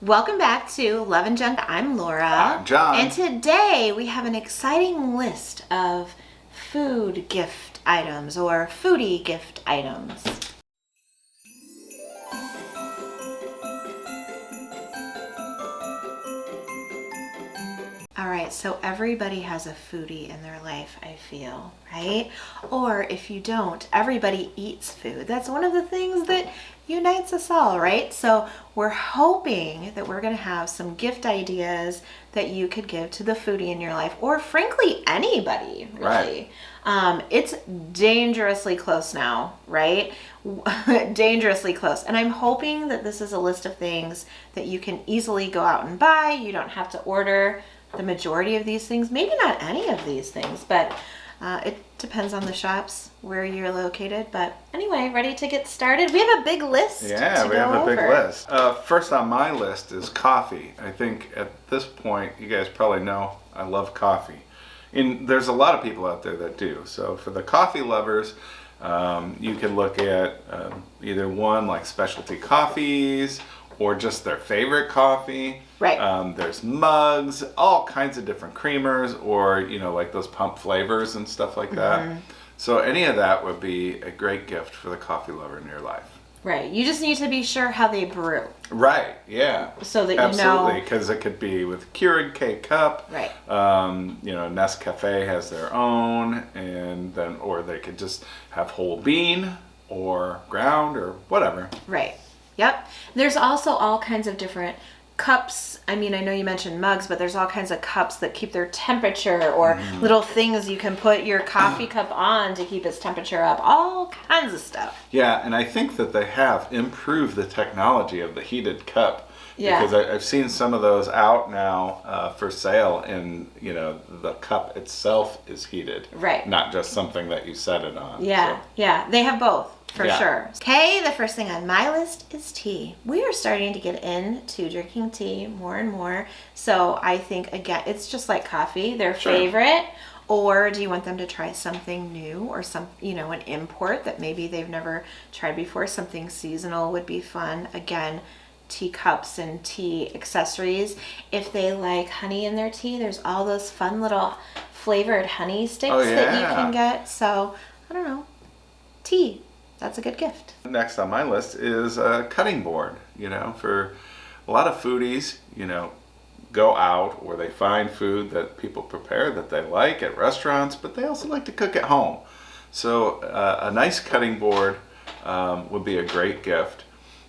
Welcome back to Love and Junk. I'm Laura. I'm John. And today we have an exciting list of food gift items or foodie gift items. All right, so everybody has a foodie in their life, I feel, right? Or if you don't, everybody eats food. That's one of the things that unites us all, right? So we're hoping that we're going to have some gift ideas that you could give to the foodie in your life, or frankly, anybody, really. Right. It's dangerously close now, right? Dangerously close. And I'm hoping that this is a list of things that you can easily go out and buy. You don't have to order the majority of these things, maybe not any of these things, but it depends on the shops where you're located. But anyway, ready to get started? We have a big list. Yeah, we have a big list. First on my list is coffee. I think at this point, you guys probably know I love coffee. And there's a lot of people out there that do. So for the coffee lovers, you can look at either one like specialty coffees or just their favorite coffee. Right. There's mugs, all kinds of different creamers, or like those pump flavors and stuff like that. Mm-hmm. So any of that would be a great gift for the coffee lover in your life. Right. You just need to be sure how they brew. Right. Yeah. So that absolutely, because it could be with Keurig K-Cup. Right. Nescafe has their own, and then or they could just have whole bean or ground or whatever. Right. Yep. There's also all kinds of different cups. I mean, I know you mentioned mugs, but there's all kinds of cups that keep their temperature, or little things you can put your coffee cup on to keep its temperature up. All kinds of stuff. Yeah, and I think that they have improved the technology of the heated cup. Yeah. Because I've seen some of those out now for sale, and the cup itself is heated. Right. Not just something that you set it on. Yeah. So. Yeah. They have both. For Yeah. sure. Okay, the first thing on my list is tea. We are starting to get into drinking tea more and more. So I think, again, it's just like coffee, their Sure. favorite. Or do you want them to try something new, or an import that maybe they've never tried before? Something seasonal would be fun. Again, teacups and tea accessories. If they like honey in their tea, there's all those fun little flavored honey sticks that you can get. So, I don't know. Tea. That's a good gift. Next on my list is a cutting board. For a lot of foodies, go out or they find food that people prepare that they like at restaurants, but they also like to cook at home. So a nice cutting board would be a great gift.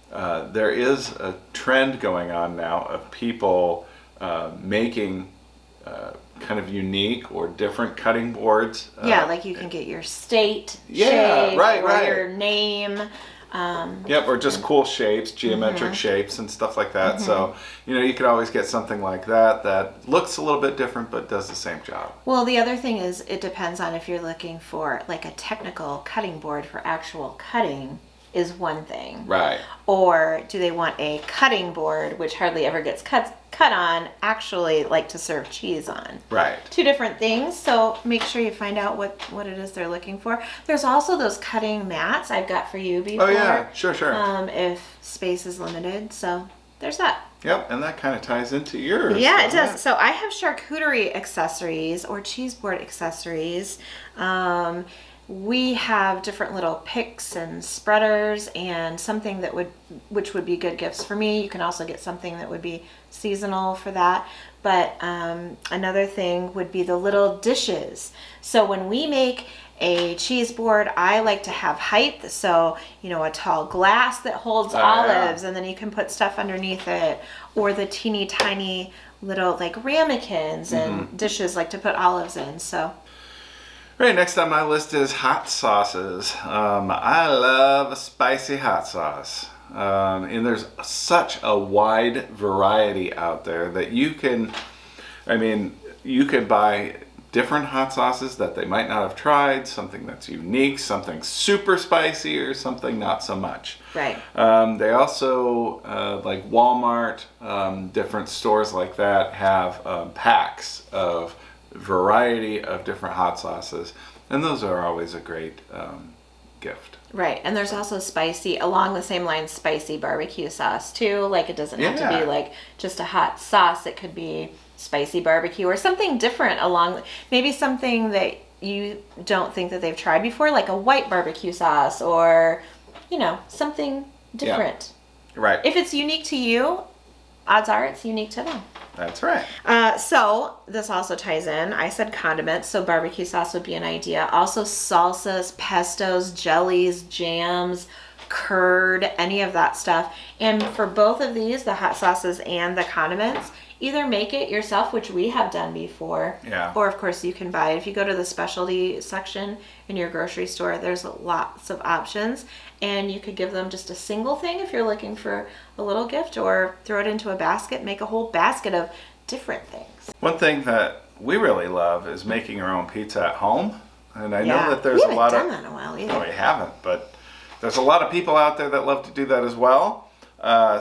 There is a trend going on now of people making kind of unique or different cutting boards. Like you can get your state Yeah, shape, right, or right. your name. Yep, or just cool shapes, geometric shapes and stuff like that. So, you could always get something like that looks a little bit different but does the same job. Well, the other thing is it depends on if you're looking for like a technical cutting board for actual cutting is one thing. Right. Or do they want a cutting board, which hardly ever gets cut on, actually like to serve cheese on? Right. Two different things. So make sure you find out what it is they're looking for. There's also those cutting mats I've got for you before. Oh yeah, sure. If space is limited. So there's that. Yep, and that kind of ties into yours. Yeah, it does. So I have charcuterie accessories or cheese board accessories. We have different little picks and spreaders, and something which would be good gifts for me. You can also get something that would be seasonal for that. But another thing would be the little dishes. So when we make a cheese board, I like to have height. So, a tall glass that holds olives, and then you can put stuff underneath it, or the teeny tiny little like ramekins and dishes like to put olives in. So. Right, next on my list is hot sauces. I love spicy hot sauce. And there's such a wide variety out there that you could buy different hot sauces that they might not have tried, something that's unique, something super spicy, or something not so much. Right. They also, like Walmart, different stores like that have packs of variety of different hot sauces, and those are always a great gift. Right, and there's also spicy, along the same line, spicy barbecue sauce too. Like, it doesn't have to be like just a hot sauce. It could be spicy barbecue or something different along, maybe something that you don't think that they've tried before, like a white barbecue sauce or, something different. Yeah. Right. If it's unique to you, odds are it's unique to them. That's right. So this also ties in. I said condiments, so barbecue sauce would be an idea. Also salsas, pestos, jellies, jams, curd, any of that stuff. And for both of these, the hot sauces and the condiments, either make it yourself, which we have done before. Yeah. Or of course you can buy it. If you go to the specialty section in your grocery store, there's lots of options. And you could give them just a single thing if you're looking for a little gift, or throw it into a basket, make a whole basket of different things. One thing that we really love is making our own pizza at home. And I know that there's we a lot haven't done that in a while either. No, we haven't, but there's a lot of people out there that love to do that as well.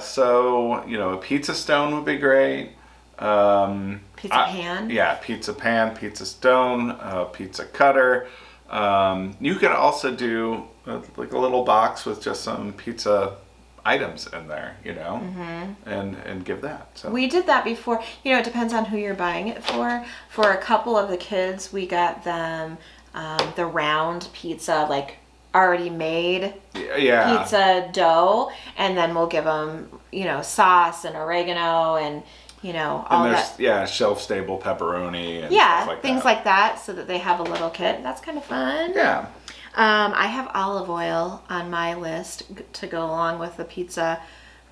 So, a pizza stone would be great. Pizza pan? Yeah, pizza pan, pizza stone, pizza cutter. You can also do like a little box with just some pizza items in there, and give that. So we did that before. It depends on who you're buying it for. For a couple of the kids, we got them the round pizza, like already made pizza dough, and then we'll give them, sauce and oregano and all that. Yeah, shelf-stable pepperoni and stuff like things that. like that, so that they have a little kit. That's kind of fun. Yeah. I have olive oil on my list to go along with the pizza.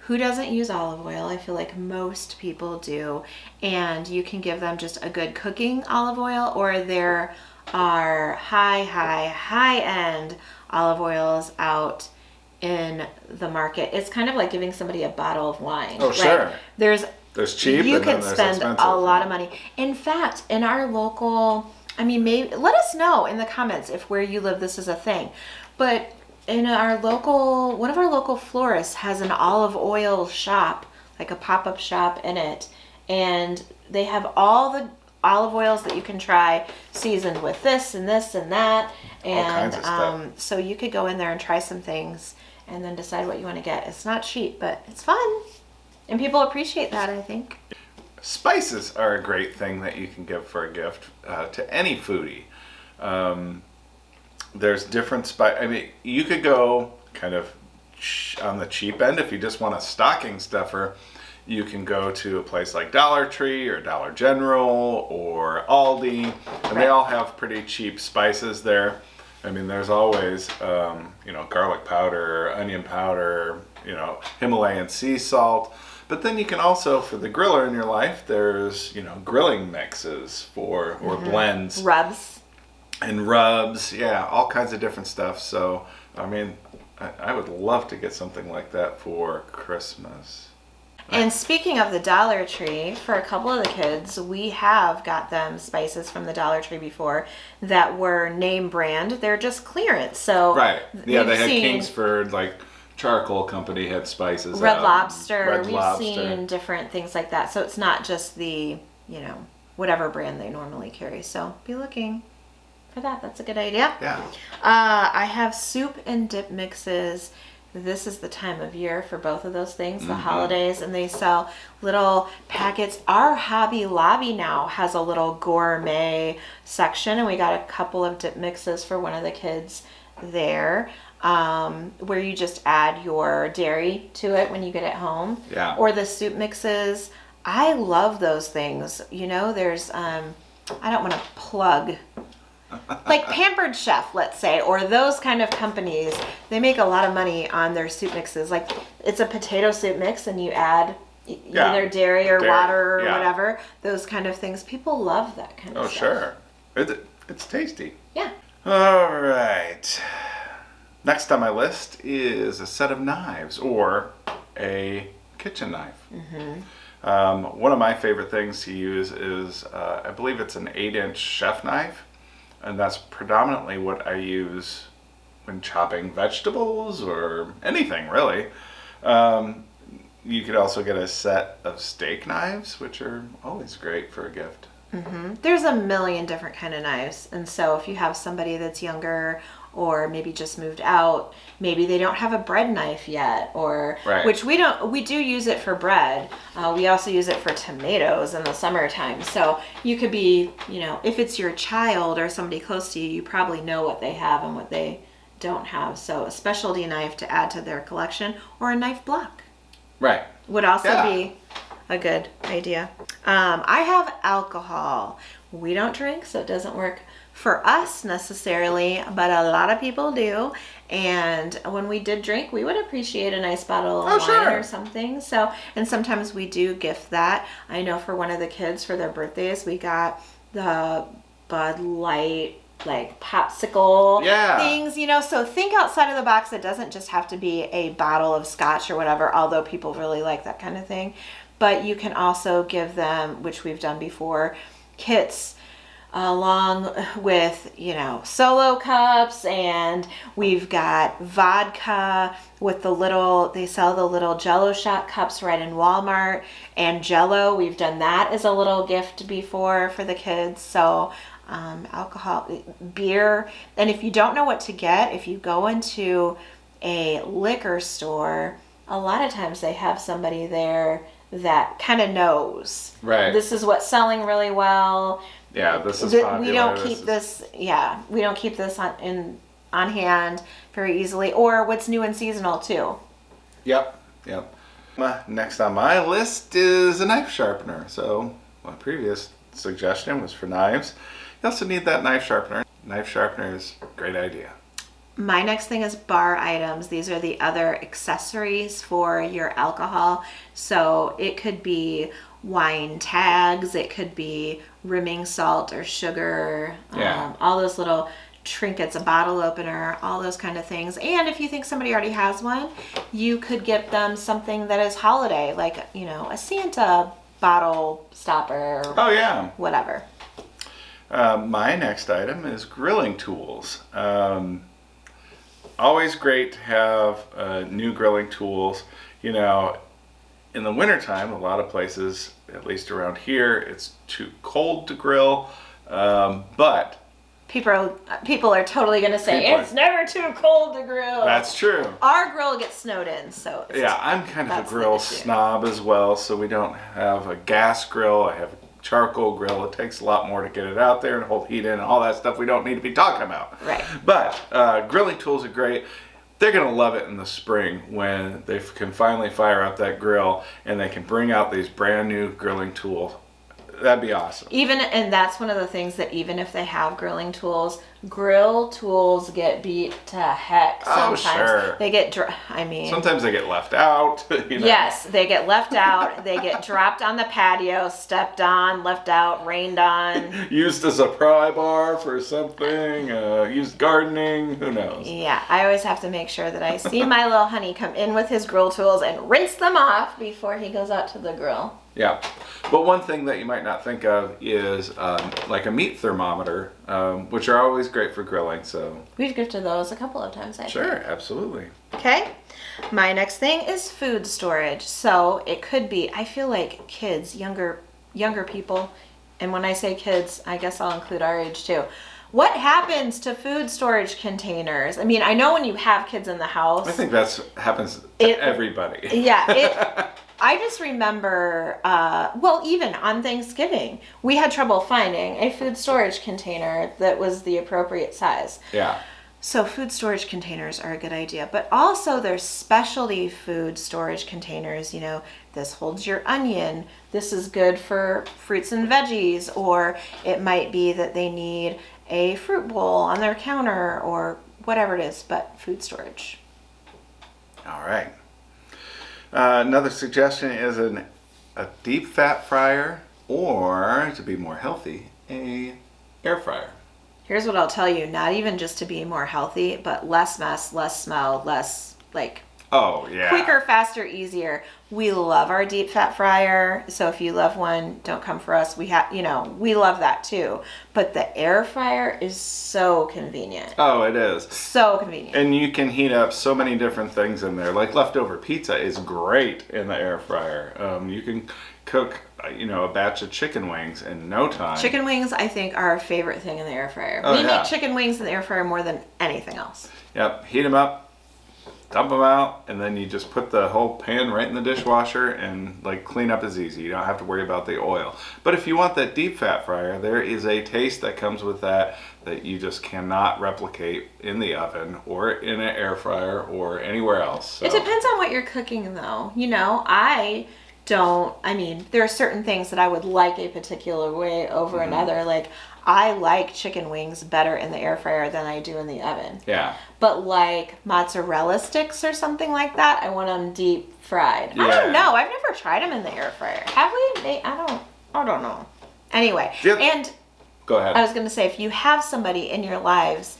Who doesn't use olive oil? I feel like most people do. And you can give them just a good cooking olive oil, or there are high-end olive oils out in the market. It's kind of like giving somebody a bottle of wine. Oh, sure. There's cheap, you and can then there's spend expensive. a lot of money. In fact, in our local, maybe let us know in the comments if where you live this is a thing. But in our local, one of our local florists has an olive oil shop, like a pop-up shop in it, and they have all the olive oils that you can try, seasoned with this and this and that, and all kinds of stuff. So you could go in there and try some things and then decide what you want to get. It's not cheap, but it's fun. And people appreciate that, I think. Spices are a great thing that you can give for a gift to any foodie. There's different spice. You could go kind of on the cheap end if you just want a stocking stuffer. You can go to a place like Dollar Tree or Dollar General or Aldi, and they all have pretty cheap spices there. There's always, garlic powder, onion powder, Himalayan sea salt. But then you can also, for the griller in your life, there's, grilling mixes or blends. Rubs. And rubs, yeah, all kinds of different stuff. So, I would love to get something like that for Christmas. And speaking of the Dollar Tree, for a couple of the kids, we have got them spices from the Dollar Tree before that were name brand. They're just clearance. So right. Yeah, they had seen Kingsford, like charcoal company had spices. Red Lobster. Red Lobster. Seen different things like that. So it's not just the, whatever brand they normally carry. So be looking for that. That's a good idea. Yeah. I have soup and dip mixes. This is the time of year for both of those things, the holidays, and they sell little packets. Our Hobby Lobby now has a little gourmet section, and we got a couple of dip mixes for one of the kids there, where you just add your dairy to it when you get it home. Yeah. Or the soup mixes. I love those things. There's, I don't want to plug like Pampered Chef, let's say, or those kind of companies, they make a lot of money on their soup mixes. Like, it's a potato soup mix and you add either dairy or water or whatever, those kind of things. People love that kind of stuff. Oh, sure. It's tasty. Yeah. All right. Next on my list is a set of knives or a kitchen knife. One of my favorite things to use is, I believe it's an 8-inch chef knife. And that's predominantly what I use when chopping vegetables or anything, really. You could also get a set of steak knives, which are always great for a gift. There's a million different kind of knives. And so if you have somebody that's younger or maybe just moved out. Maybe they don't have a bread knife yet, or Right. which we do use it for bread. We also use it for tomatoes in the summertime. So you could be, if it's your child or somebody close to you, you probably know what they have and what they don't have. So a specialty knife to add to their collection, or a knife block Right. would also Yeah. be a good idea. I have alcohol. We don't drink, so it doesn't work for us necessarily, but a lot of people do. And when we did drink, we would appreciate a nice bottle of wine sure. or something. So, and sometimes we do gift that. I know for one of the kids for their birthdays, we got the Bud Light like popsicle Yeah. things, so think outside of the box. It doesn't just have to be a bottle of scotch or whatever, although people really like that kind of thing. But you can also give them, which we've done before, kits along with, solo cups, and we've got vodka with they sell the little Jello shot cups right in Walmart, and Jello, we've done that as a little gift before for the kids. So alcohol, beer. And if you don't know what to get, if you go into a liquor store, a lot of times they have somebody there that kind of knows. Right. This is what's selling really well. Yeah, this is popular. We don't keep we don't keep this on hand very easily, or what's new and seasonal too. Yep. Next on my list is a knife sharpener. So my previous suggestion was for knives. You also need that knife sharpener. Knife sharpener is a great idea. My next thing is bar items. These are the other accessories for your alcohol. So it could be wine tags, it could be rimming salt or sugar, all those little trinkets, a bottle opener, all those kind of things. And if you think somebody already has one, you could give them something that is holiday, like, a Santa bottle stopper, Oh yeah. whatever. My next item is grilling tools. Always great to have new grilling tools. In the wintertime, a lot of places, at least around here, it's too cold to grill. But People are totally going to say, it's never too cold to grill. That's true. Our grill gets snowed in, so Yeah, I'm kind of a that's the grill issue. snob as well, so we don't have a gas grill. I have a charcoal grill. It takes a lot more to get it out there and hold heat in and all that stuff we don't need to be talking about. Right. But grilling tools are great. They're going to love it in the spring when they can finally fire up that grill and they can bring out these brand new grilling tools. That'd be awesome. And that's one of the things that even if they have grilling tools, grill tools get beat to heck sometimes. Oh, sure. They get, Sometimes they get left out. Yes, they get left out. They get dropped on the patio, stepped on, left out, rained on. Used as a pry bar for something, used gardening, who knows. Yeah, I always have to make sure that I see my little honey come in with his grill tools and rinse them off before he goes out to the grill. Yeah, but one thing that you might not think of is like a meat thermometer, which are always great for grilling. So We've gifted those a couple of times, I think. sure, absolutely. Okay. My next thing is food storage. So it could be, I feel like kids, younger people, and when I say kids, I guess I'll include our age too. What happens to food storage containers? I mean, I know when you have kids in the house. I think happens to everybody. Yeah, I just remember, even on Thanksgiving, we had trouble finding a food storage container that was the appropriate size. Yeah. So food storage containers are a good idea, but also there's specialty food storage containers. This holds your onion. This is good for fruits and veggies, or it might be that they need a fruit bowl on their counter or whatever it is, but food storage. All right. Another suggestion is a deep fat fryer, or to be more healthy, a air fryer. Here's what I'll tell you, not even just to be more healthy, but less mess, less smell, less Oh, yeah. quicker, faster, easier. We love our deep fat fryer. So if you love one, don't come for us. We love that too. But the air fryer is so convenient. Oh, it is. So convenient. And you can heat up so many different things in there. Like leftover pizza is great in the air fryer. You can cook, a batch of chicken wings in no time. Chicken wings, I think, are our favorite thing in the air fryer. Oh, we yeah. make chicken wings in the air fryer more than anything else. Yep, heat them up, dump them out, and then you just put the whole pan right in the dishwasher, and like cleanup is easy. You don't have to worry about the oil. But if you want that deep fat fryer, there is a taste that comes with that you just cannot replicate in the oven or in an air fryer or anywhere else. So. It depends on what you're cooking, though. There are certain things that I would like a particular way over another. Like, I like chicken wings better in the air fryer than I do in the oven. Yeah. But like mozzarella sticks or something like that, I want them deep fried. Yeah. I don't know. I've never tried them in the air fryer. Have we? I don't know. Anyway, Yep. And Go ahead. I was going to say, if you have somebody in your lives,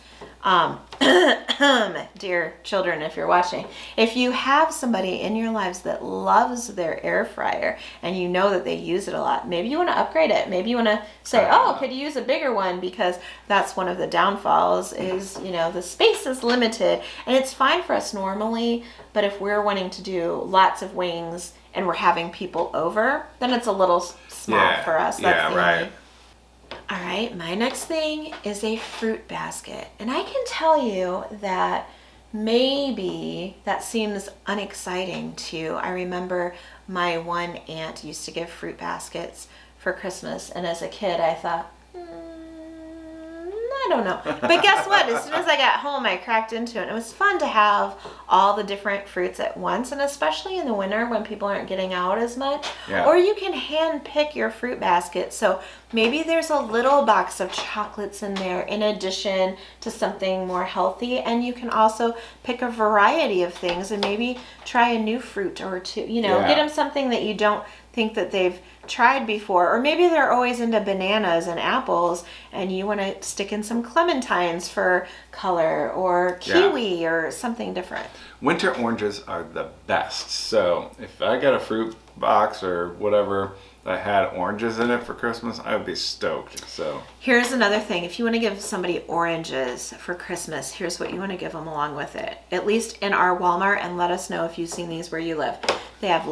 dear children, if you're watching, if you have somebody in your lives that loves their air fryer and you know that they use it a lot, maybe you want to upgrade it. Maybe you want to say, could you use a bigger one? Because that's one of the downfalls is, the space is limited, and it's fine for us normally, but if we're wanting to do lots of wings and we're having people over, then it's a little small for us. That's right. All right, my next thing is a fruit basket. And I can tell you that maybe that seems unexciting to you. I remember my one aunt used to give fruit baskets for Christmas. And as a kid, I thought, I don't know. But guess what? As soon as I got home, I cracked into it. It was fun to have all the different fruits at once, and especially in the winter when people aren't getting out as much. Yeah. Or you can hand pick your fruit basket. So maybe there's a little box of chocolates in there in addition to something more healthy, and you can also pick a variety of things and maybe try a new fruit or two. Get them something that you don't think that they've tried before, or maybe they're always into bananas and apples and you want to stick in some clementines for color, or kiwi or something different. Winter oranges are the best. So if I got a fruit box or whatever that had oranges in it for Christmas, I would be stoked. So here's another thing. If you want to give somebody oranges for Christmas, here's what you want to give them along with it. At least in our Walmart, and let us know if you've seen these where you live. They have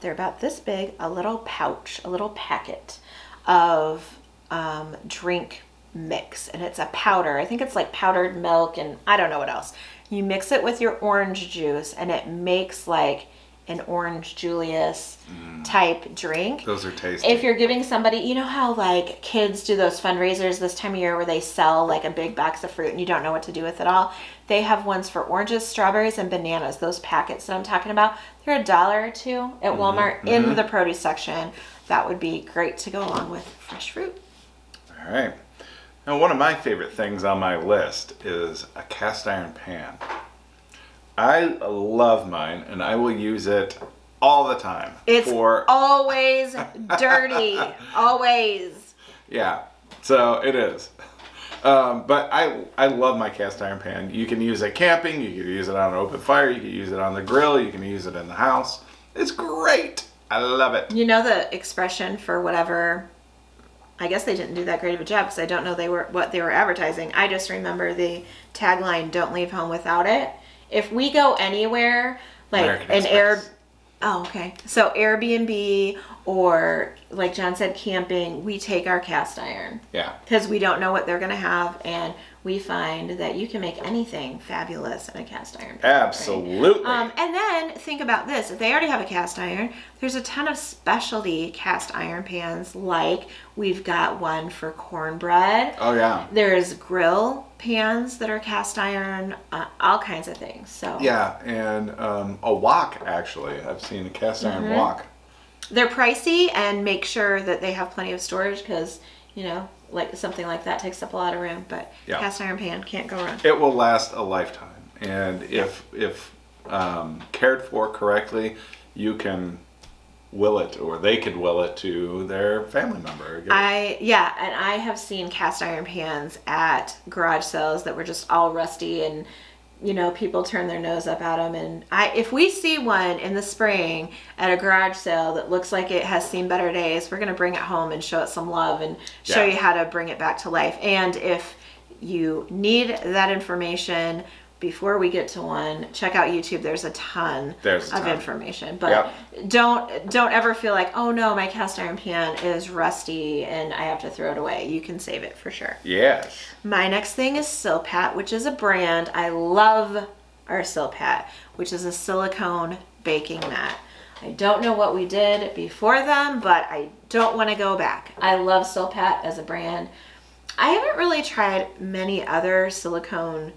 they're about this big, a little pouch, a little packet of drink mix. And it's a powder. I think it's like powdered milk and I don't know what else. You mix it with your orange juice and it makes like an orange Julius type drink. Those are tasty. If you're giving somebody, you know how like kids do those fundraisers this time of year where they sell like a big box of fruit and you don't know what to do with it all? They have ones for oranges, strawberries, and bananas. Those packets that I'm talking about, they're $1 or $2 at Walmart in the produce section. That would be great to go along with fresh fruit. All right. Now, one of my favorite things on my list is a cast iron pan. I love mine, and I will use it all the time. It's always dirty. Always. Yeah, so it is. But I love my cast iron pan. You can use it camping. You can use it on an open fire. You can use it on the grill. You can use it in the house. It's great. I love it. You know the expression for whatever... I guess they didn't do that great of a job because I don't know what they were advertising. I just remember the tagline, "Don't leave home without it." If we go anywhere, like so Airbnb or like John said, camping, we take our cast iron. Yeah. Because we don't know what they're going to have, and we find that you can make anything fabulous in a cast iron pan. Absolutely. Right? And then think about this. If they already have a cast iron, there's a ton of specialty cast iron pans, like we've got one for cornbread. Oh, yeah. There's grill pans that are cast iron, all kinds of things. So yeah, and a wok, actually. I've seen a cast iron wok. They're pricey, and make sure that they have plenty of storage because, like something like that takes up a lot of room, but cast iron pan can't go wrong. It will last a lifetime, and if cared for correctly, you can will it, or they could will it to their family member. And I have seen cast iron pans at garage sales that were just all rusty, and people turn their nose up at them. And if we see one in the spring at a garage sale that looks like it has seen better days, we're going to bring it home and show it some love and show you how to bring it back to life. And if you need that information, before we get to one, check out YouTube. There's a ton of information. But don't ever feel like, oh no, my cast iron pan is rusty and I have to throw it away. You can save it for sure. Yes. My next thing is Silpat, which is a brand. I love our Silpat, which is a silicone baking mat. I don't know what we did before them, but I don't want to go back. I love Silpat as a brand. I haven't really tried many other silicone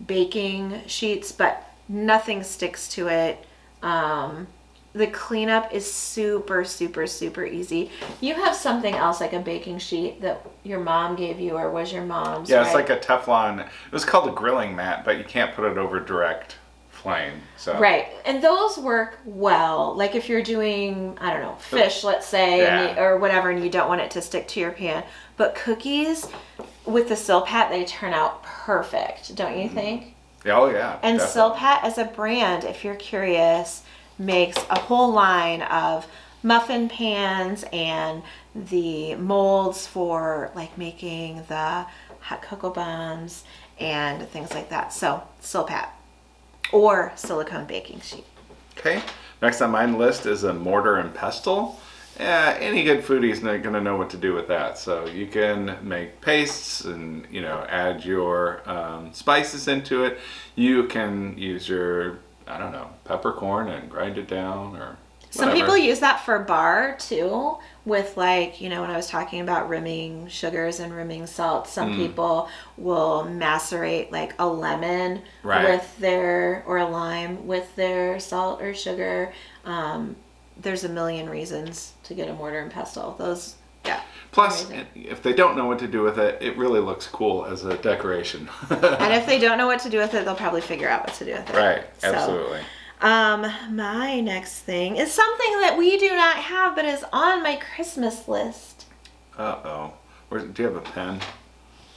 baking sheets, but nothing sticks to it. The cleanup is super, super, super easy. You have something else like a baking sheet that your mom gave you, or was your mom's? Yeah, it's like a Teflon. It was called a grilling mat, but you can't put it over direct flame. So right, and those work well. Like if you're doing, I don't know, fish, let's say, or whatever, and you don't want it to stick to your pan. But cookies with the Silpat, they turn out perfect, don't you think? Oh yeah. And definitely. Silpat as a brand, if you're curious, makes a whole line of muffin pans and the molds for like making the hot cocoa bombs and things like that. So Silpat or silicone baking sheet. Okay. Next on my list is a Mortar and Pestle. Any good foodie is not going to know what to do with that. So you can make pastes and, add your spices into it. You can use your, I don't know, peppercorn and grind it down or Some people use that for bar too, with like, when I was talking about rimming sugars and rimming salts, some people will macerate like a lemon with or a lime with their salt or sugar. There's a million reasons to get a mortar and pestle. Those, Plus, amazing. If they don't know what to do with it, it really looks cool as a decoration. And if they don't know what to do with it, they'll probably figure out what to do with it. Right, absolutely. My next thing is something that we do not have, but is on my Christmas list. Uh-oh. Do you have a pen?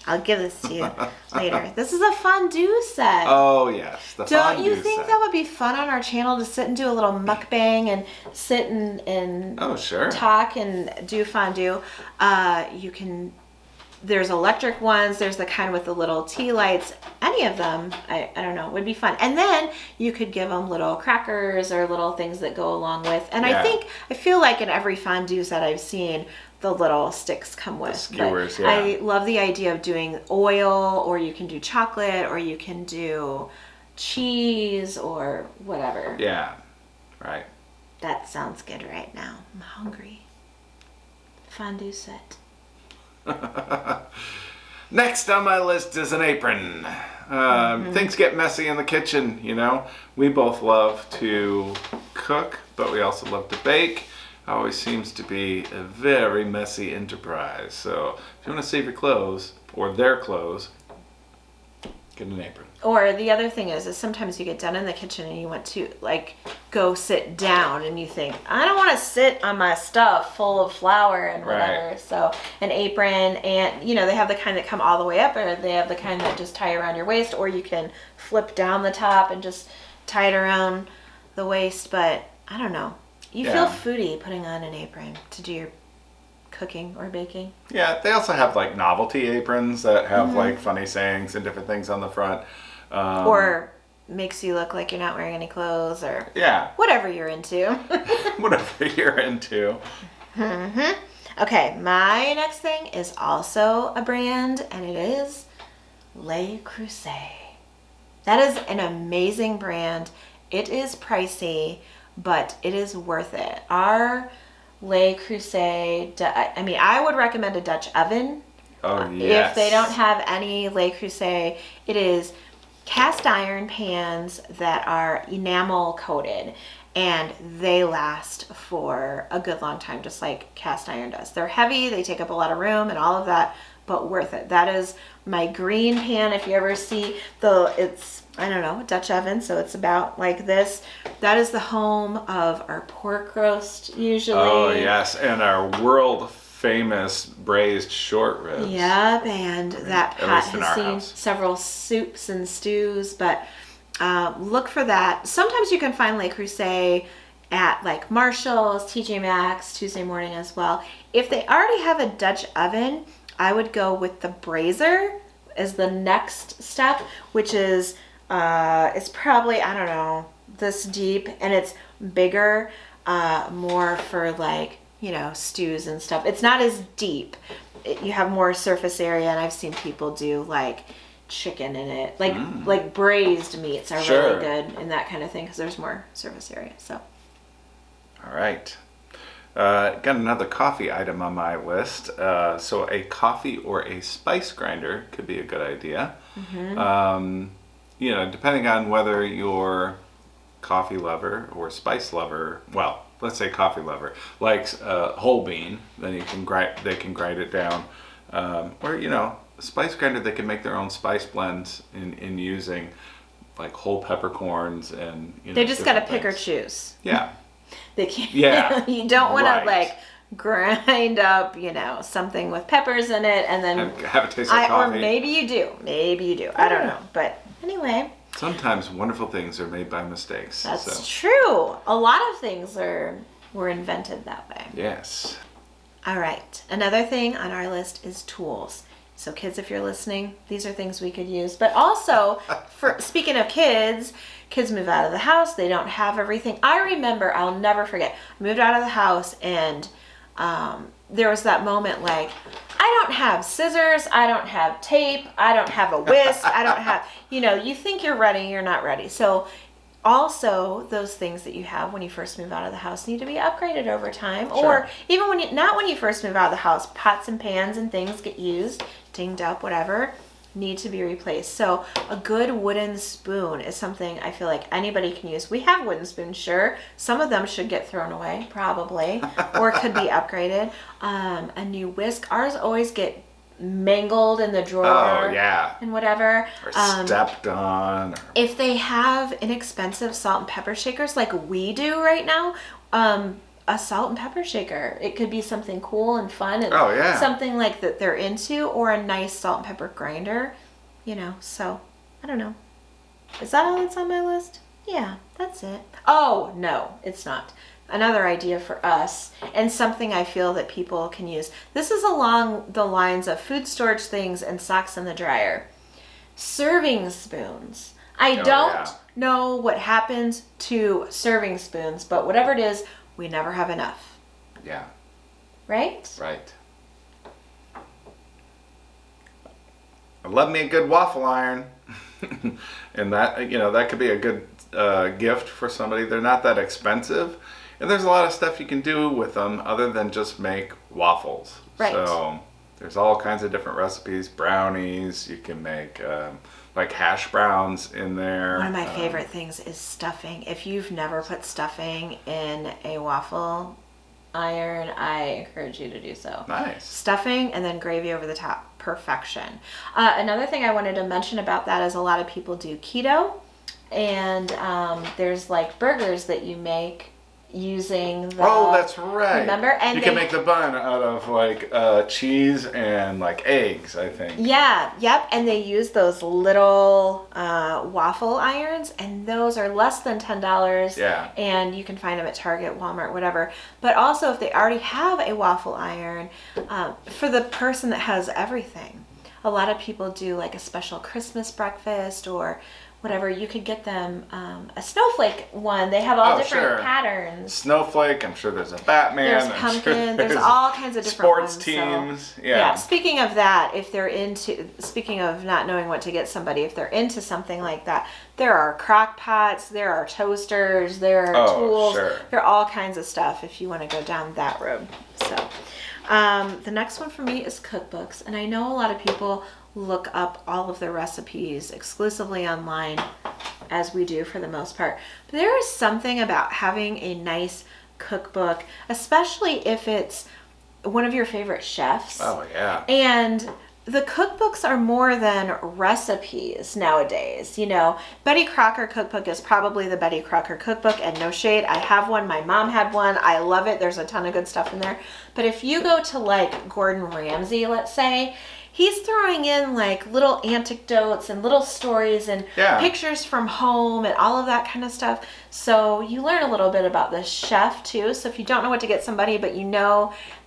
I'll give this to you later. This is a fondue set. Oh, yes. Don't you think that would be fun on our channel to sit and do a little mukbang and sit and oh, sure. talk and do fondue? There's electric ones. There's the kind with the little tea lights. Any of them, I don't know, would be fun. And then you could give them little crackers or little things that go along with. And I feel like in every fondue set I've seen, the little sticks come with. The skewers, but I love the idea of doing oil, or you can do chocolate, or you can do cheese or whatever. Yeah, right. That sounds good right now. I'm hungry. Fondue set. Next on my list is an apron. Things get messy in the kitchen, We both love to cook, but we also love to bake. Always seems to be a very messy enterprise. So if you want to save your clothes or their clothes, get an apron. Or the other thing is sometimes you get done in the kitchen and you want to go sit down and you think, I don't want to sit on my stuff full of flour and whatever. Right. So an apron, and they have the kind that come all the way up, or they have the kind that just tie around your waist, or you can flip down the top and just tie it around the waist. But I don't know. You feel foodie putting on an apron to do your cooking or baking. Yeah, they also have novelty aprons that have funny sayings and different things on the front. Or makes you look like you're not wearing any clothes, or whatever you're into. Whatever you're into. Okay, my next thing is also a brand, and it is Le Creuset. That is an amazing brand. It is pricey, but it is worth it. Our Le Creuset, I would recommend a Dutch oven. Oh, yes. If they don't have any Le Creuset, it is cast iron pans that are enamel coated, and they last for a good long time, just like cast iron does. They're heavy, they take up a lot of room and all of that, but worth it. That is my green pan. If you ever see it's Dutch oven, so it's about like this. That is the home of our pork roast usually. Oh yes, and our world famous braised short ribs. Yep, and that pot has seen several soups and stews, but look for that. Sometimes you can find Le Creuset at Marshall's, TJ Maxx, Tuesday Morning as well. If they already have a Dutch oven, I would go with the brazier as the next step, which is It's probably, I don't know, this deep, and it's bigger, more for like, stews and stuff. It's not as deep. You have more surface area, and I've seen people do like chicken in it. Like braised meats are really good and that kind of thing because there's more surface area. So. All right. Got another coffee item on my list. So a coffee or a spice grinder could be a good idea. Depending on whether you're coffee lover or spice lover, well, let's say coffee lover, likes whole bean, then they can grind it down. Or, a spice grinder, they can make their own spice blends in using like whole peppercorns and, they just got to pick or choose. Yeah. They can't. Yeah. You don't want to like grind up, something with peppers in it and then have it taste like coffee. Or maybe you do. Yeah. I don't know. But anyway. Sometimes wonderful things are made by mistakes. That's true. A lot of things were invented that way. Yes. All right. Another thing on our list is tools. So kids, if you're listening, these are things we could use. But also, speaking of kids move out of the house. They don't have everything. I remember, I'll never forget, I moved out of the house and there was that moment like, I don't have scissors, I don't have tape, I don't have a whisk, I don't have, you think you're ready, you're not ready. So also those things that you have when you first move out of the house need to be upgraded over time. Sure. Or even not when you first move out of the house, pots and pans and things get used, dinged up, whatever, need to be replaced. So a good wooden spoon is something I feel like anybody can use. We have wooden spoons, sure. Some of them should get thrown away, probably, or could be upgraded. A new whisk. Ours always get mangled in the drawer. Oh, yeah. And whatever. Or stepped on. If they have inexpensive salt and pepper shakers like we do right now, a salt and pepper shaker. It could be something cool and fun and something like that they're into, or a nice salt and pepper grinder, so I don't know. Is that all that's on my list? Yeah, that's it. Oh, no, it's not. Another idea for us and something I feel that people can use. This is along the lines of food storage things and socks in the dryer. Serving spoons. I don't know what happens to serving spoons, but whatever it is, we never have enough. Yeah. Right? Right. I love me a good waffle iron. And that could be a good gift for somebody. They're not that expensive. And there's a lot of stuff you can do with them other than just make waffles. Right. So there's all kinds of different recipes, brownies. You can make like hash browns in there. One of my favorite things is stuffing. If you've never put stuffing in a waffle iron, I encourage you to do so. Nice. Stuffing and then gravy over the top. Perfection. Another thing I wanted to mention about that is a lot of people do keto. And there's like burgers that you make using the... Oh, that's right. Remember? And you can make the bun out of like cheese and like eggs, I think. Yeah, yep. And they use those little waffle irons, and those are less than $10. Yeah. And you can find them at Target, Walmart, whatever. But also, if they already have a waffle iron, for the person that has everything, a lot of people do like a special Christmas breakfast or whatever, you could get them a snowflake one. They have all different patterns. Snowflake, I'm sure there's a Batman. There's pumpkin, there's all kinds of different sports ones. Teams. So, yeah. Speaking of that, speaking of not knowing what to get somebody, if they're into something like that, there are crock pots, there are toasters, there are tools. Sure. There are all kinds of stuff if you want to go down that road. So the next one for me is cookbooks. And I know a lot of people look up all of their recipes exclusively online, as we do for the most part. But there is something about having a nice cookbook, especially if it's one of your favorite chefs. Oh, yeah. And the cookbooks are more than recipes nowadays. Betty Crocker cookbook is probably the Betty Crocker cookbook, and no shade. I have one. My mom had one. I love it. There's a ton of good stuff in there. But if you go to like Gordon Ramsay, let's say, he's throwing in like little anecdotes and little stories and pictures from home and all of that kind of stuff. So you learn a little bit about the chef too. So if you don't know what to get somebody, but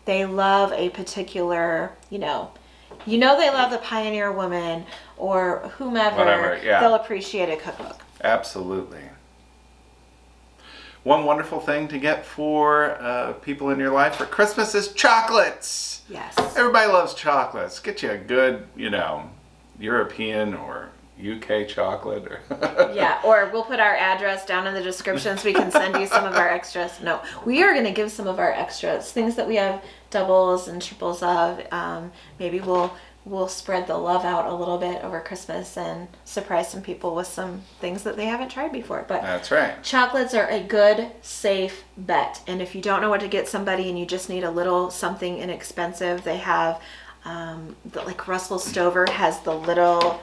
they love a particular, You know they love the Pioneer Woman or whomever. Whatever, yeah. They'll appreciate a cookbook. Absolutely. One wonderful thing to get for people in your life for Christmas is chocolates. Yes. Everybody loves chocolates. Get you a good, European or UK chocolate. Yeah, or we'll put our address down in the description so we can send you some of our extras. No, we are going to give some of our extras, things that we have doubles and triples of. Maybe we'll spread the love out a little bit over Christmas and surprise some people with some things that they haven't tried before. But that's right. Chocolates are a good, safe bet. And if you don't know what to get somebody and you just need a little something inexpensive, they have, like Russell Stover has the little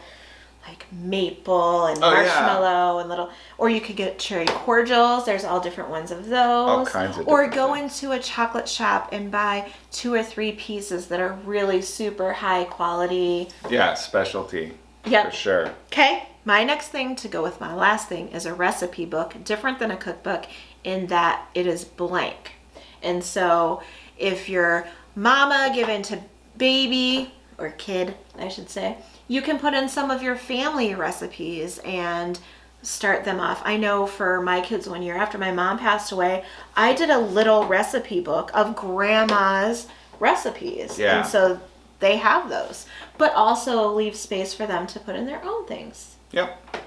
like maple and marshmallow and little, or you could get cherry cordials. There's all different ones of those. All kinds of Or different go things. into a chocolate shop and buy 2 or 3 pieces that are really super high quality. Yeah, specialty. Yep. For sure. Okay, my next thing to go with my last thing is a recipe book, different than a cookbook in that it is blank. And so if your mama given to baby or kid, I should say, you can put in some of your family recipes and start them off. I know for my kids 1 year after my mom passed away, I did a little recipe book of grandma's recipes. Yeah. And so they have those, but also leave space for them to put in their own things. Yep.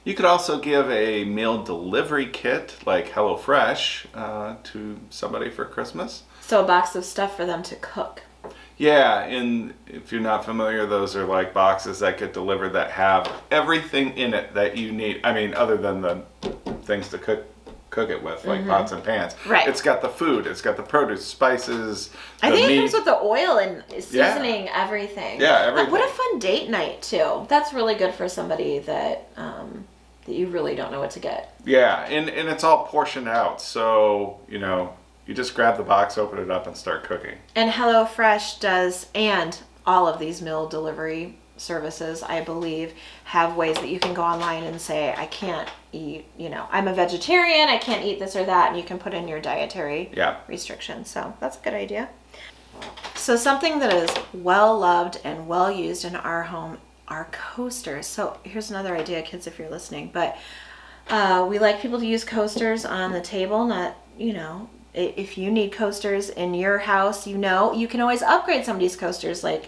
You could also give a meal delivery kit like HelloFresh to somebody for Christmas. So a box of stuff for them to cook. Yeah, and if you're not familiar, those are like boxes that get delivered that have everything in it that you need. I mean, other than the things to cook it with, like pots and pans. Right. It's got the food, it's got the produce, spices, I the think meat. it comes with the oil and seasoning, everything. Yeah, everything. What a fun date night too. That's really good for somebody that you really don't know what to get. Yeah, and it's all portioned out, so you just grab the box, open it up, and start cooking. And HelloFresh does, and all of these meal delivery services, I believe, have ways that you can go online and say, I can't eat, I'm a vegetarian, I can't eat this or that, and you can put in your dietary restrictions. So that's a good idea. So something that is well loved and well used in our home are coasters. So here's another idea, kids, if you're listening, but we like people to use coasters on the table, not, if you need coasters in your house, you can always upgrade some of these coasters. Like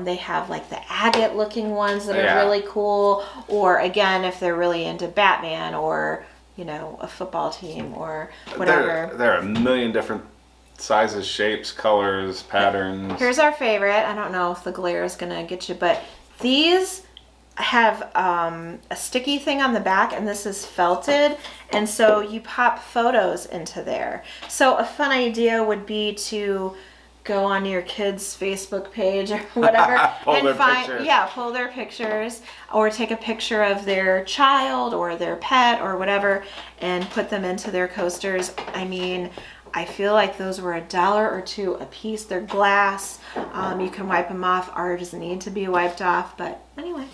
they have like the agate looking ones that are really cool. Or again, if they're really into Batman or, a football team or whatever. There are a million different sizes, shapes, colors, patterns. Here's our favorite. I don't know if the glare is going to get you, but these have a sticky thing on the back, and this is felted, and so you pop photos into there. So a fun idea would be to go on your kids' Facebook page or whatever pull their pictures, or take a picture of their child or their pet or whatever and put them into their coasters. I mean, I feel like those were $1 or $2 a piece. They're glass. You can wipe them off. Ours need to be wiped off, but anyway.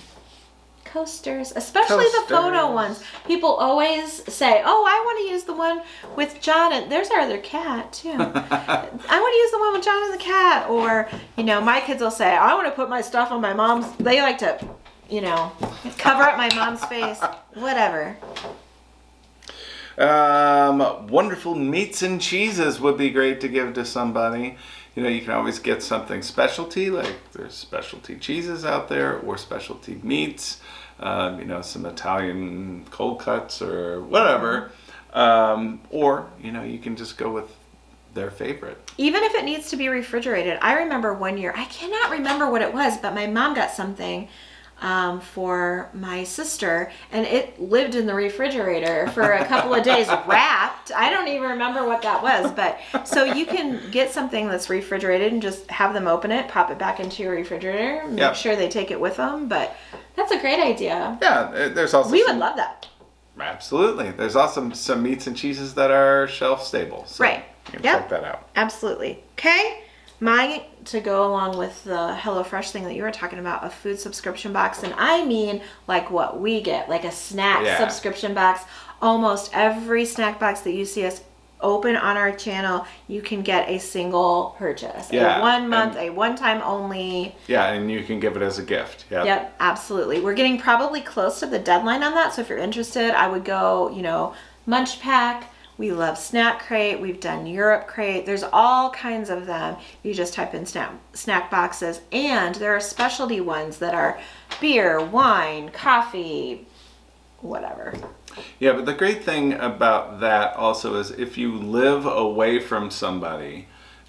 Coasters, especially the photo ones. People always say, oh, I want to use the one with John, and there's our other cat too. I want to use the one with John and the cat. Or, my kids will say, I want to put my stuff on my mom's. They like to, cover up my mom's face. Whatever. Wonderful meats and cheeses would be great to give to somebody. You can always get something specialty, like there's specialty cheeses out there, or specialty meats, some Italian cold cuts or whatever. Or, you can just go with their favorite. Even if it needs to be refrigerated. I remember one year, I cannot remember what it was, but my mom got something for my sister, and it lived in the refrigerator for a couple of days wrapped. I don't even remember what that was, but so you can get something that's refrigerated and just have them open it, pop it back into your refrigerator, make sure they take it with them. But that's a great idea. Yeah, there's also would love that. Absolutely. There's also some meats and cheeses that are shelf stable. So right. You can check that out. Absolutely. Okay. Mine, to go along with the HelloFresh thing that you were talking about, a food subscription box. And I mean like what we get, like a snack subscription box. Almost every snack box that you see us open on our channel, you can get a single purchase. Yeah, A 1 month, a one-time only. Yeah, and you can give it as a gift. Yep, absolutely. We're getting probably close to the deadline on that. So if you're interested, I would go, Munch Pack. We love Snack Crate. We've done Europe Crate. There's all kinds of them. You just type in snack boxes. And there are specialty ones that are beer, wine, coffee, whatever. Yeah, but the great thing about that also is if you live away from somebody,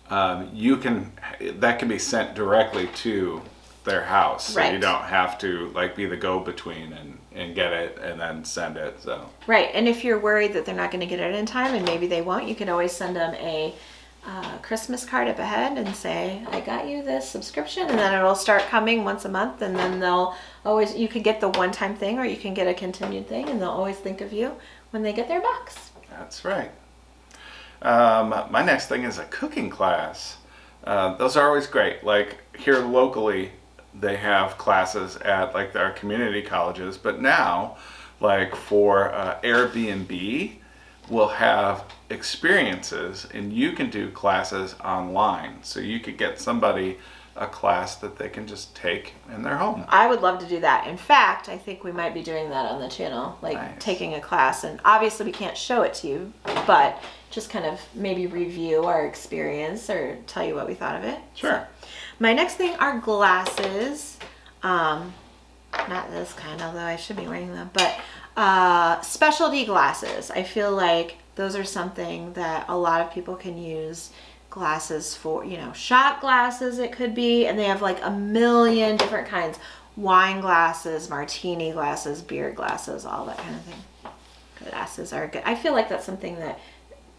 that can be sent directly to their house. So Right. you don't have to be the go-between and get it and then send it. So Right. And if you're worried that they're not going to get it in time, and maybe they won't, you can always send them a Christmas card up ahead and say, I got you this subscription, and then it'll start coming once a month, and then you could get the one-time thing, or you can get a continued thing, and they'll always think of you when they get their box. that's right. My next thing is a cooking class. Those are always great. Like here locally, they have classes at our community colleges, but now for Airbnb, we'll have experiences, and you can do classes online. So you could get somebody a class that they can just take in their home. I would love to do that. In fact, I think we might be doing that on the channel, Nice. taking a class. And obviously we can't show it to you, but just kind of maybe review our experience or tell you what we thought of it. Sure. So, my next thing are glasses. Not this kind, although I should be wearing them, but specialty glasses. I feel like those are something that a lot of people can use glasses for, shot glasses it could be, and they have a million different kinds. Wine glasses, martini glasses, beer glasses, all that kind of thing. Glasses are good. I feel like that's something that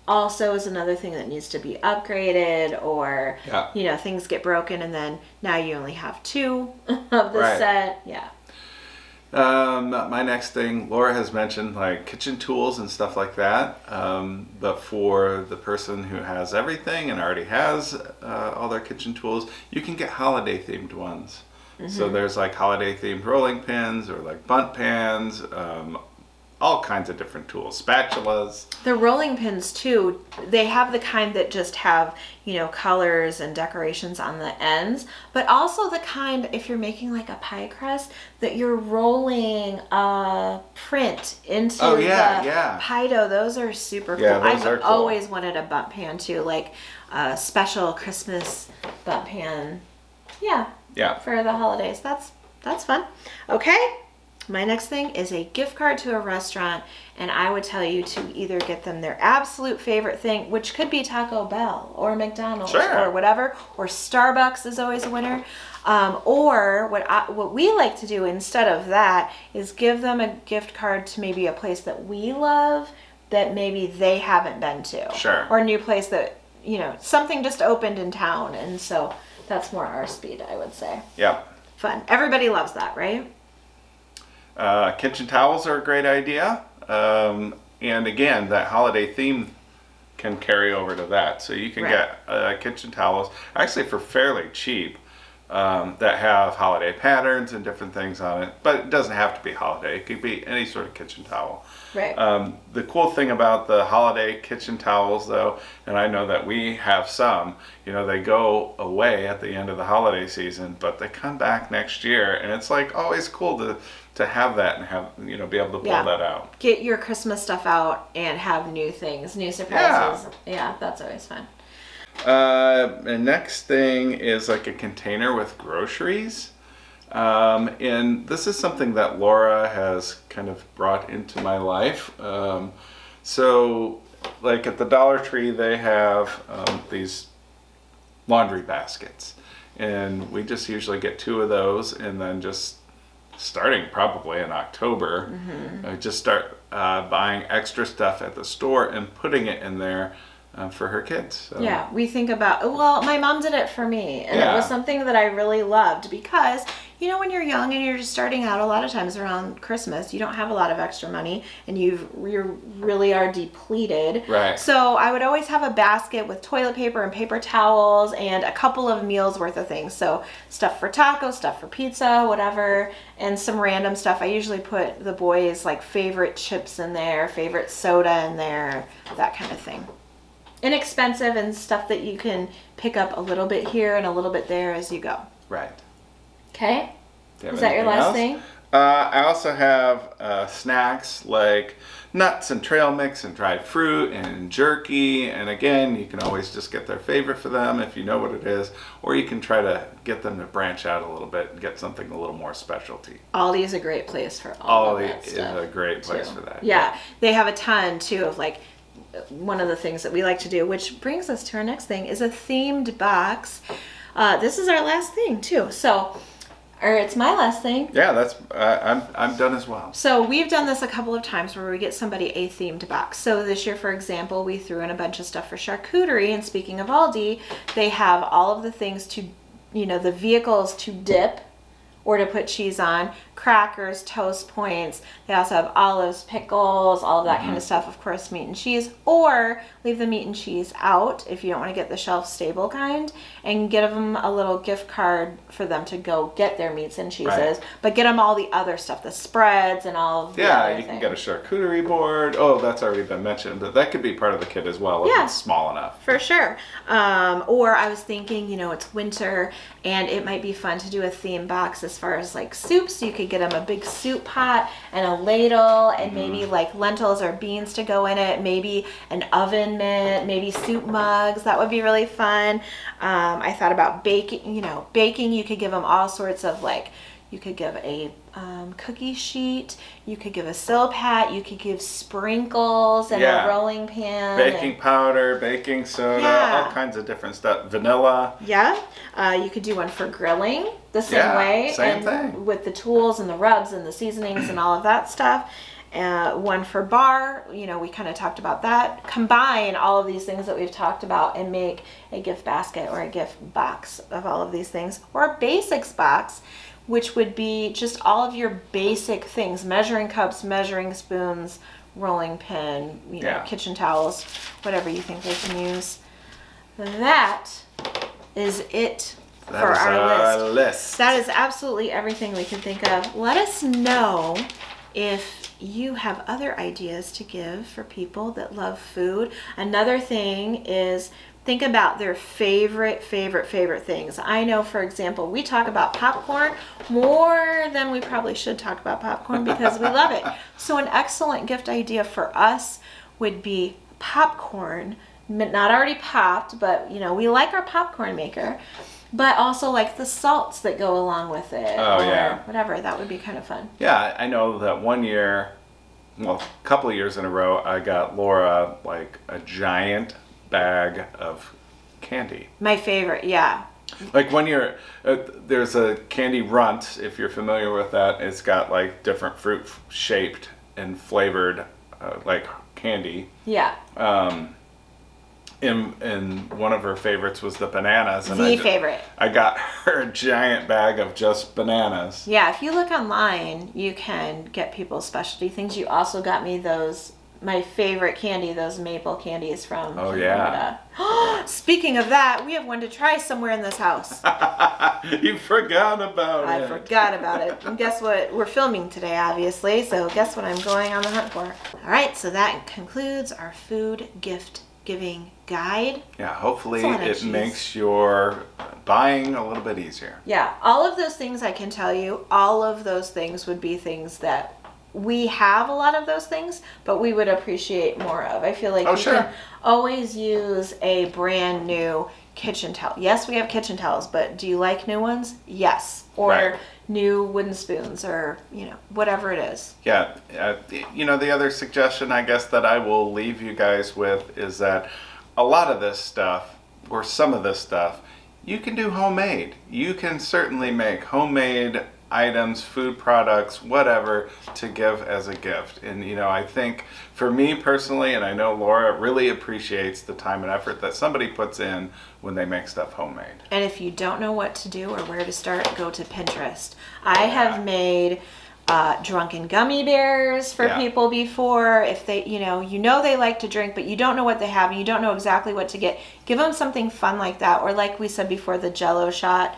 also is another thing that needs to be upgraded, or things get broken and then now you only have 2 of the Right. set. Yeah. My next thing, Laura has mentioned kitchen tools and stuff like that. But for the person who has everything and already has all their kitchen tools, you can get holiday themed ones. Mm-hmm. So there's holiday themed rolling pins or bunt pans, all kinds of different tools, spatulas. The rolling pins too, they have the kind that just have, colors and decorations on the ends, but also the kind, if you're making a pie crust, that you're rolling a print into the pie dough. Those are super cool. Yeah, those are I've cool. always wanted a bunt pan too, a special Christmas bunt pan. Yeah. For the holidays. That's fun. Okay. My next thing is a gift card to a restaurant, and I would tell you to either get them their absolute favorite thing, which could be Taco Bell or McDonald's or whatever, or Starbucks is always a winner. Or what we like to do instead of that is give them a gift card to maybe a place that we love that maybe they haven't been to. Sure. Or a new place that, something just opened in town, and so that's more our speed, I would say. Yep. Fun. Everybody loves that, right? Kitchen towels are a great idea. And again, that holiday theme can carry over to that. So you can get kitchen towels, actually for fairly cheap, that have holiday patterns and different things on it. But it doesn't have to be holiday. It could be any sort of kitchen towel. Right. The cool thing about the holiday kitchen towels, though, and I know that we have some, they go away at the end of the holiday season, but they come back next year, and it's always cool to have that and have be able to pull that out. Get your Christmas stuff out and have new things, new surprises. Yeah, that's always fun. The next thing is a container with groceries. And this is something that Laura has kind of brought into my life. So at the Dollar Tree, they have these laundry baskets. And we just usually get 2 of those, and then just starting probably in October, just start buying extra stuff at the store and putting it in there for her kids. So. Yeah, we think about, my mom did it for me, and it was something that I really loved because, when you're young and you're just starting out, a lot of times around Christmas, you don't have a lot of extra money and you really are depleted. Right. So I would always have a basket with toilet paper and paper towels and a couple of meals worth of things. So stuff for tacos, stuff for pizza, whatever, and some random stuff. I usually put the boys' favorite chips in there, favorite soda in there, that kind of thing. inexpensive and stuff that you can pick up a little bit here and a little bit there as you go. Right. Okay? Do you have Is that your anything last else? thing? I also have snacks like nuts and trail mix and dried fruit and jerky. And again, you can always just get their favorite for them if you know what it is. Or you can try to get them to branch out a little bit and get something a little more specialty. Aldi is a great place for all of that Aldi is stuff. a great place too. for that. Yeah, they have a ton too of like, one of the things that we like to do, which brings us to our next thing, is a themed box. This is our last thing too. So, or it's my last thing. Yeah, that's I'm done as well. So we've done this a couple of times where we get somebody a themed box. So this year, for example, we threw in a bunch of stuff for charcuterie. And speaking of Aldi, they have all of the things to, the vehicles to dip or to put cheese on, crackers, toast points. They also have olives, pickles, all of that kind of stuff. Of course, meat and cheese, or leave the meat and cheese out if you don't want to get the shelf stable kind, and give them a little gift card for them to go get their meats and cheeses, Right. but get them all the other stuff, the spreads and all of the Yeah, other you can things. get a charcuterie board. Oh, that's already been mentioned, but that could be part of the kit as well if Yeah. it's small enough. For sure. Or I was thinking, it's winter and it might be fun to do a theme box as far as like soups. You could get them a big soup pot and a ladle and maybe like lentils or beans to go in it. Maybe an oven mitt, maybe soup mugs. That would be really fun. I thought about baking, baking. You could give them all sorts of like, you could give a cookie sheet, you could give a Silpat, you could give sprinkles and Yeah. a rolling pan. Baking powder, baking soda, Yeah. all kinds of different stuff. Vanilla. Yeah, you could do one for grilling the same Yeah, way. same and thing. with the tools and the rubs and the seasonings and all of that stuff. One for bar, we kind of talked about that. Combine all of these things that we've talked about and make a gift basket or a gift box of all of these things. Or a basics box, which would be just all of your basic things: measuring cups, measuring spoons, rolling pin, Yeah. kitchen towels, whatever you think they can use. That is it That for is our list. list. That is absolutely everything we can think of. Let us know if you have other ideas to give for people that love food. Another thing is think about their favorite things. I know, for example, we talk about popcorn more than we probably should talk about popcorn because we love it. So an excellent gift idea for us would be popcorn, not already popped, but we like our popcorn maker, but also like the salts that go along with it. Oh, or yeah. whatever. That would be kind of fun. Yeah, I know that one year, well, a couple of years in a row, I got Laura like a giant bag of candy. My favorite, yeah. Like one year, there's a candy runt, if you're familiar with that. It's got like different fruit shaped and flavored like candy. Yeah. And one of her favorites was the bananas. And Favorite. I got her a giant bag of just bananas. Yeah, if you look online, you can get people's specialty things. You also got me my favorite candy, those maple candies from Oh, yeah. Canada. Speaking of that, we have one to try somewhere in this house. You forgot about it. I forgot about it. And guess what? We're filming today, obviously, so guess what I'm going on the hunt for. All right, so that concludes our food gift giving guide. Yeah, hopefully That's a lot of it cheese. makes your buying a little bit easier. Yeah, all of those things I can tell you, all of those things would be things that we have a lot of those things, but we would appreciate more of. I feel like you Sure. can always use a brand new kitchen towel. Yes, we have kitchen towels, but do you like new ones? Yes. Or Right. new wooden spoons or, whatever it is. Yeah, the other suggestion I guess that I will leave you guys with is that a lot of this stuff, or some of this stuff, you can do homemade. You can certainly make homemade items, food products, whatever, to give as a gift. And I think for me personally, and I know Laura really appreciates the time and effort that somebody puts in when they make stuff homemade. And if you don't know what to do or where to start, go to Pinterest. I have made drunken gummy bears for Yeah. people before. If they, they like to drink, but you don't know what they have and you don't know exactly what to get, give them something fun like that. Or like we said before, the Jell-O shot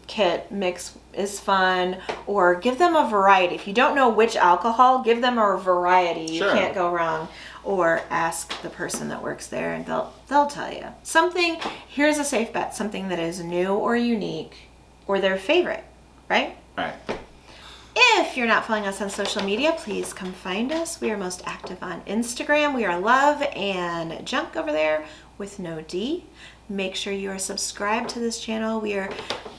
kit mix is fun. Or give them a variety. If you don't know which alcohol, give them a variety. You Sure. can't go wrong. or ask the person that works there and they'll tell you. Here's a safe bet, something that is new or unique or their favorite, right? Right. If you're not following us on social media, please come find us. We are most active on Instagram. We are Love and Junk over there with no D. Make sure you are subscribed to this channel. We are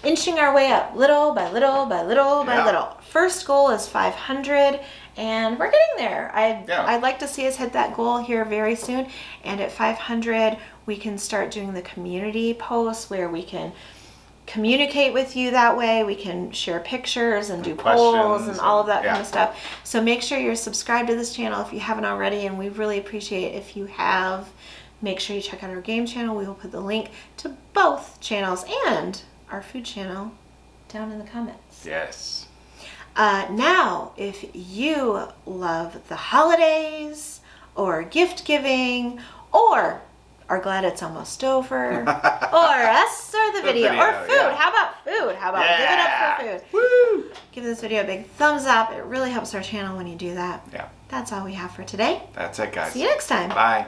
inching our way up little by little by little by little. First goal is 500 and we're getting there. I'd like to see us hit that goal here very soon. And at 500, we can start doing the community posts where we can communicate with you that way. We can share pictures and do polls and all of that kind of stuff. So make sure you're subscribed to this channel if you haven't already, and we really appreciate it if you have. Make sure you check out our game channel. We will put the link to both channels and our food channel down in the comments. Yes. Now, if you love the holidays or gift giving or are glad it's almost over, or us, or the video, or food. Yeah. How about food? How about give it up for food? Woo! Give this video a big thumbs up. It really helps our channel when you do that. Yeah. That's all we have for today. That's it, guys. See you next time. Bye.